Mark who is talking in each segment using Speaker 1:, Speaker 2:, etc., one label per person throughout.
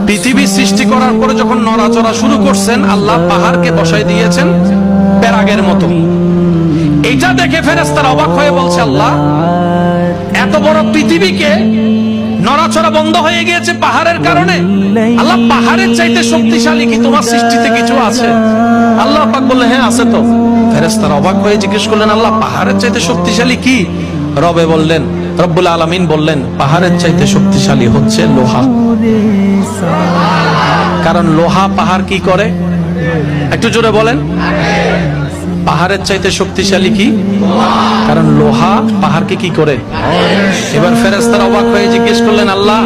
Speaker 1: পৃথিবী সৃষ্টি করার পরে যখন নড়াচড়া শুরু করছেন, আল্লাহ পাহাড়কে বসাই দিয়েছেন প্যারাগের মতো। এটা দেখে ফেরেশতারা অবাক হয়ে বলছে, আল্লাহ, এত বড় পৃথিবীকে নড়াচড়া বন্ধ হয়ে গিয়েছে পাহাড়ের কারণে। আল্লাহ, পাহাড়ের চাইতে শক্তিশালী কি তোমার সৃষ্টিতে কিছু আছে? আল্লাহ পাক বললেন, হ্যাঁ আছে তো। ফেরেশতারা অবাক হয়ে জিজ্ঞেস করলেন, আল্লাহ, পাহাড়ের চাইতে শক্তিশালী কি? রবে বললেন, রব্বুল আলামিন বললেন, পাহাড়ের চাইতে শক্তিশালী হচ্ছে লোহা। কারণ লোহা পাহাড় কি করে? একটু জোরে বলেন। পাহাড়ের চাইতে শক্তিশালী কি? কারণ লোহা পাহাড়কে কি করে? এবার ফেরেশতারা অবাক হয়ে জিজ্ঞেস করলেন, আল্লাহ,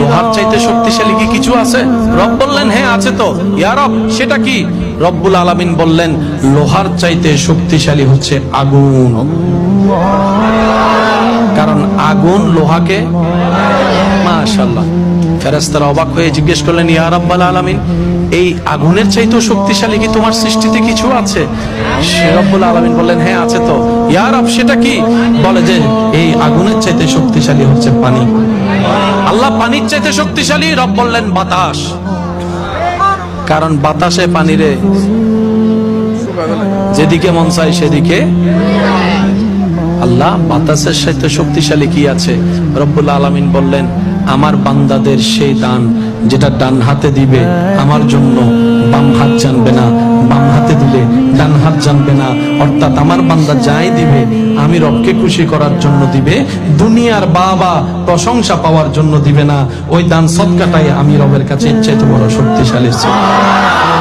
Speaker 1: লোহার চাইতে শক্তিশালী কি কিছু আছে? রব বললেন, হ্যাঁ আছে তো। ইয়া রব, সেটা কি? রব্বুল আলামিন বললেন, লোহার চাইতে শক্তিশালী হচ্ছে আগুন। কারণ আগুন লোহাকে, মাশাআল্লাহ। ফেরেশতারা অবাক হয়ে জিজ্ঞেস করলেন, ইয়া রাব্বাল আলামিন, এই আগুনের চাইতেও শক্তিশালী কি তোমার সৃষ্টিতে কিছু আছে? রব্বুল আলামিন বললেন, হ্যাঁ আছে তো। ইয়া রব, সেটা কি? বলে যে এই আগুনের চাইতে শক্তিশালী হচ্ছে পানি। আল্লাহ, পানির চাইতে শক্তিশালী? রব বললেন, বাতাস। কারণ বাতাসে পানিরে যেদিকে মন চায় সেদিকে। আল্লাহ, বাতাসের সাথে শক্তিশালী কি আছে? রব্বুল আলামিন বললেন, আমার বান্দাদের সেই দান যেটা ডান হাতে দিবে আমার জন্য, বাম হাত জানবে না, বাম হাতে দিলে ডান হাত জানবে না। অর্থাৎ আমার বান্দা যাই দিবে আমি রবকে খুশি করার জন্য দিবে, দুনিয়ার বাবা প্রশংসা পাওয়ার জন্য দিবে না। ওই দান সদকাটাই আমি রবের কাছে ইচ্ছাইতে বড় শক্তিশালী ছিল।